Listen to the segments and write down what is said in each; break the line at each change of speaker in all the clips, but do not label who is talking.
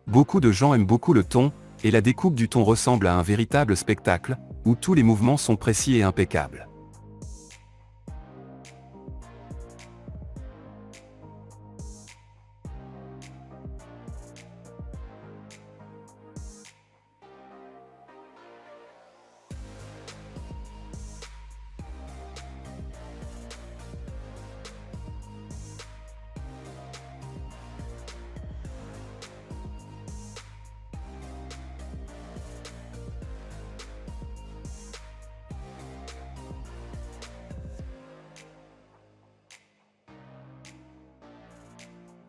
Beaucoup de gens aiment beaucoup le thon, et la découpe du thon ressemble à un véritable spectacle, où tous les mouvements sont précis et impeccables.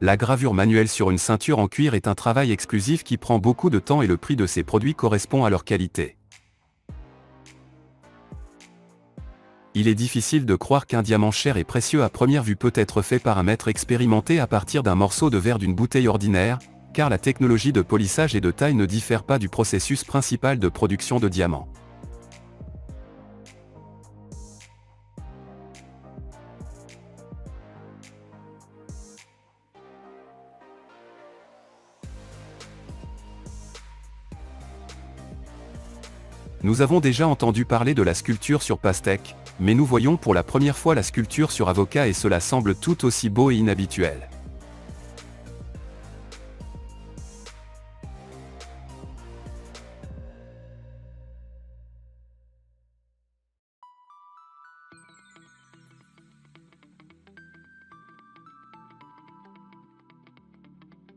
La gravure manuelle sur une ceinture en cuir est un travail exclusif qui prend beaucoup de temps et le prix de ces produits correspond à leur qualité. Il est difficile de croire qu'un diamant cher et précieux à première vue peut être fait par un maître expérimenté à partir d'un morceau de verre d'une bouteille ordinaire, car la technologie de polissage et de taille ne diffère pas du processus principal de production de diamants. Nous avons déjà entendu parler de la sculpture sur pastèque, mais nous voyons pour la première fois la sculpture sur avocat et cela semble tout aussi beau et inhabituel.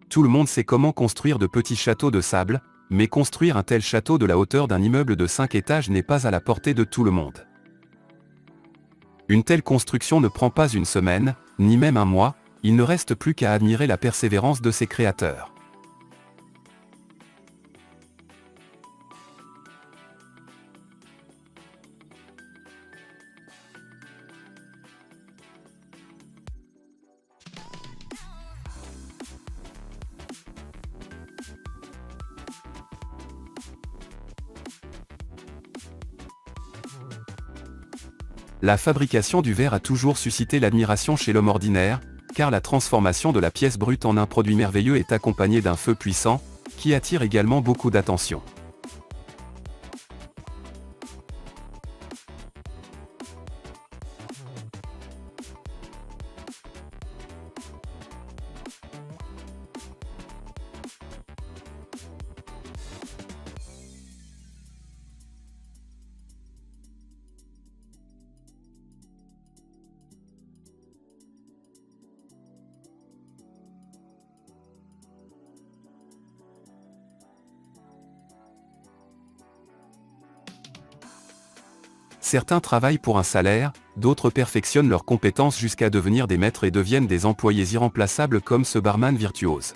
Tout le monde sait comment construire de petits châteaux de sable, mais construire un tel château de la hauteur d'un immeuble de 5 étages n'est pas à la portée de tout le monde. Une telle construction ne prend pas une semaine, ni même un mois, il ne reste plus qu'à admirer la persévérance de ses créateurs. La fabrication du verre a toujours suscité l'admiration chez l'homme ordinaire, car la transformation de la pièce brute en un produit merveilleux est accompagnée d'un feu puissant, qui attire également beaucoup d'attention. Certains travaillent pour un salaire, d'autres perfectionnent leurs compétences jusqu'à devenir des maîtres et deviennent des employés irremplaçables comme ce barman virtuose.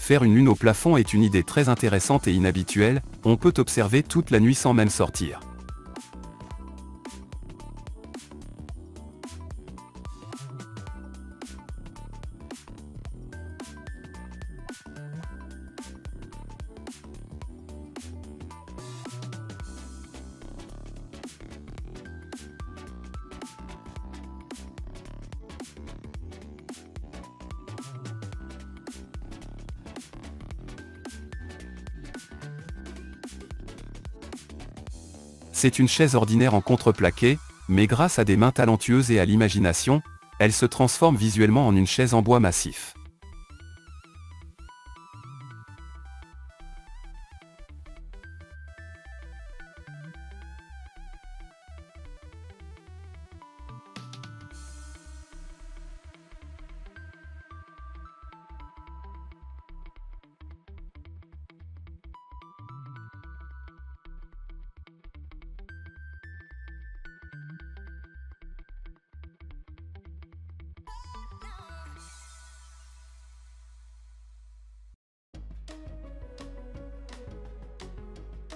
Faire une lune au plafond est une idée très intéressante et inhabituelle, on peut observer toute la nuit sans même sortir. C'est une chaise ordinaire en contreplaqué, mais grâce à des mains talentueuses et à l'imagination, elle se transforme visuellement en une chaise en bois massif.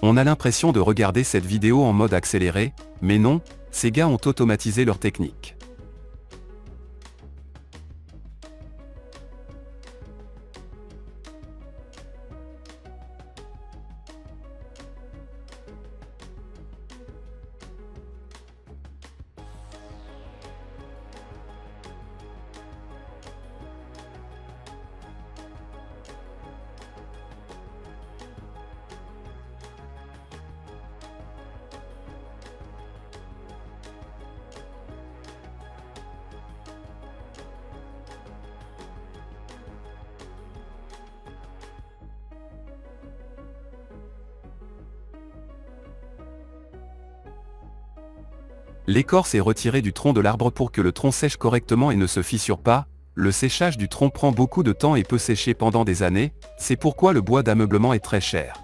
On a l'impression de regarder cette vidéo en mode accéléré, mais non, ces gars ont automatisé leur technique. L'écorce est retirée du tronc de l'arbre pour que le tronc sèche correctement et ne se fissure pas. Le séchage du tronc prend beaucoup de temps et peut sécher pendant des années, c'est pourquoi le bois d'ameublement est très cher.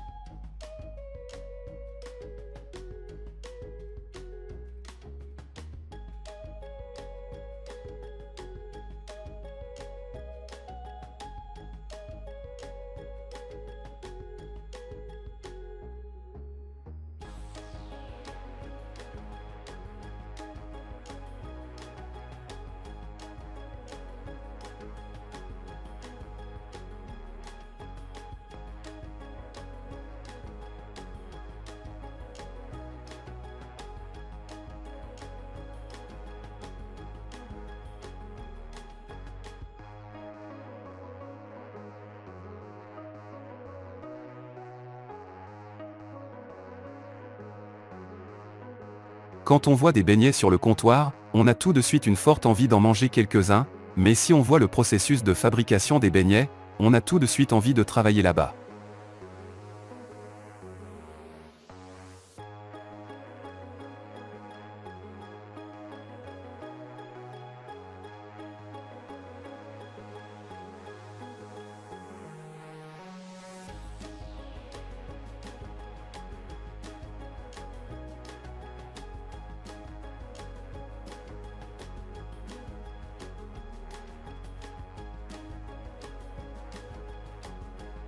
Quand on voit des beignets sur le comptoir, on a tout de suite une forte envie d'en manger quelques-uns, mais si on voit le processus de fabrication des beignets, on a tout de suite envie de travailler là-bas.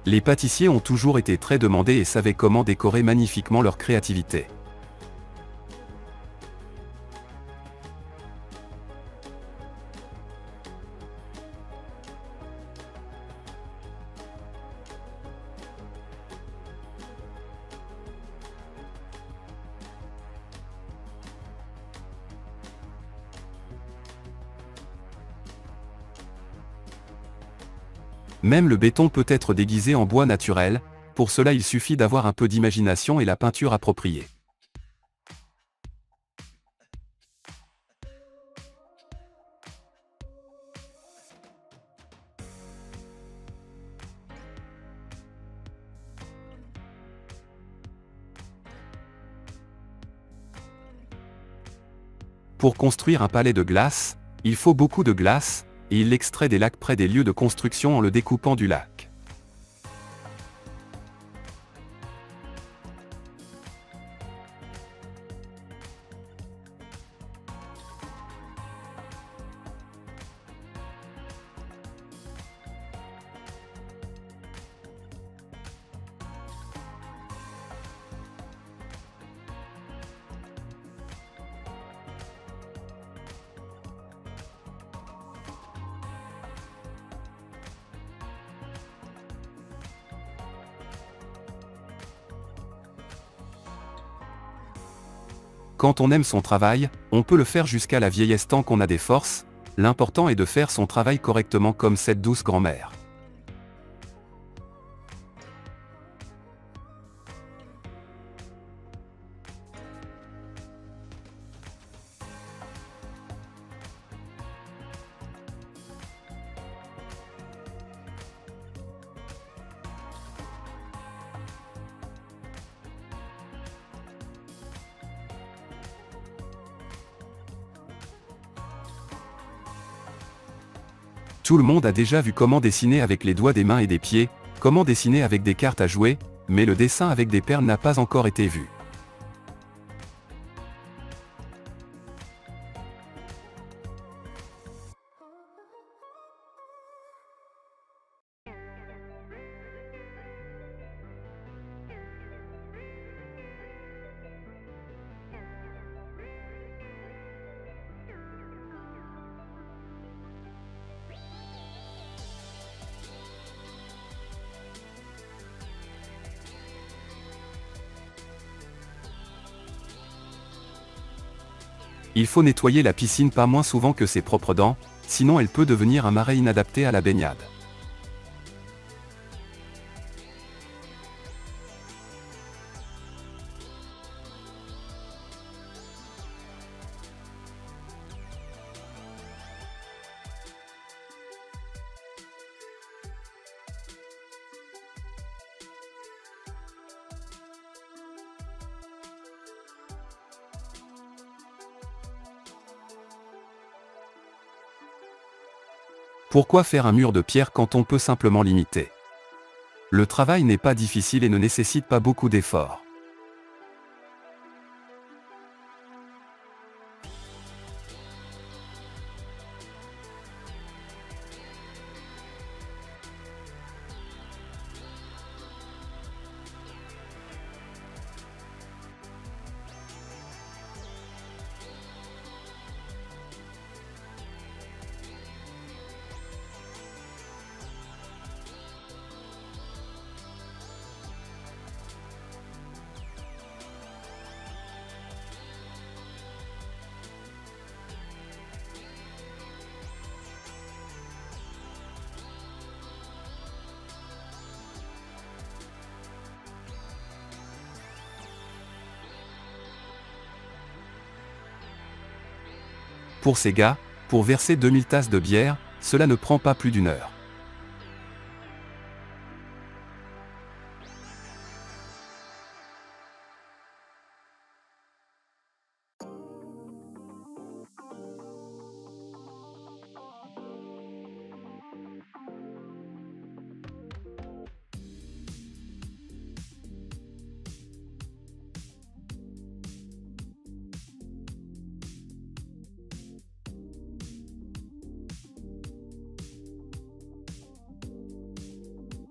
Les pâtissiers ont toujours été très demandés et savaient comment décorer magnifiquement leur créativité. Même le béton peut être déguisé en bois naturel, pour cela il suffit d'avoir un peu d'imagination et la peinture appropriée. Pour construire un palais de glace, il faut beaucoup de glace, et il l'extrait des lacs près des lieux de construction en le découpant du lac. Quand on aime son travail, on peut le faire jusqu'à la vieillesse tant qu'on a des forces, l'important est de faire son travail correctement comme cette douce grand-mère. Tout le monde a déjà vu comment dessiner avec les doigts des mains et des pieds, comment dessiner avec des cartes à jouer, mais le dessin avec des perles n'a pas encore été vu. Il faut nettoyer la piscine pas moins souvent que ses propres dents, sinon elle peut devenir un marais inadapté à la baignade. Pourquoi faire un mur de pierre quand on peut simplement l'imiter? Le travail n'est pas difficile et ne nécessite pas beaucoup d'efforts. Pour ces gars, pour verser 2000 tasses de bière, cela ne prend pas plus d'1 heure.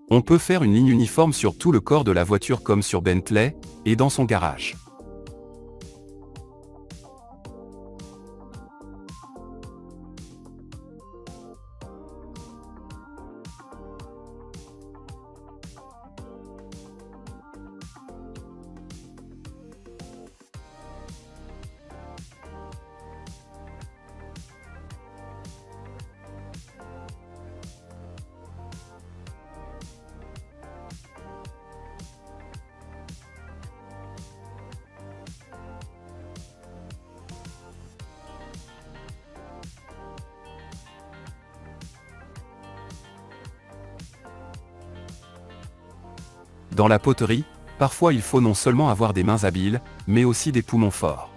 On peut faire une ligne uniforme sur tout le corps de la voiture comme sur Bentley, et dans son garage. Dans la poterie, parfois il faut non seulement avoir des mains habiles, mais aussi des poumons forts.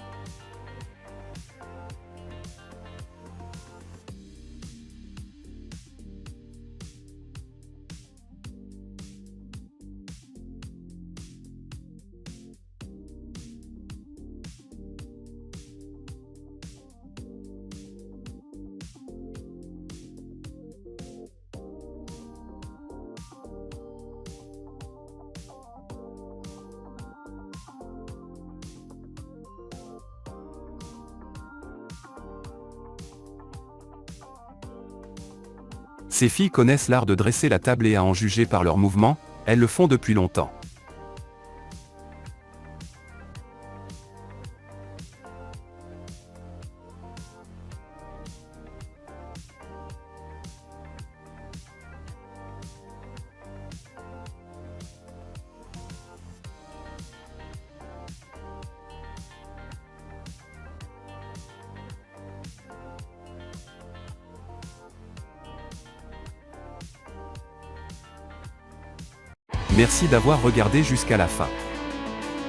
Ces filles connaissent l'art de dresser la table et à en juger par leurs mouvements, elles le font depuis longtemps. Merci d'avoir regardé jusqu'à la fin.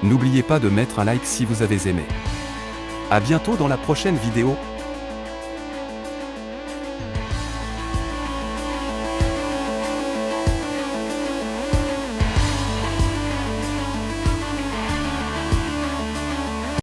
N'oubliez pas de mettre un like si vous avez aimé. À bientôt dans la prochaine vidéo.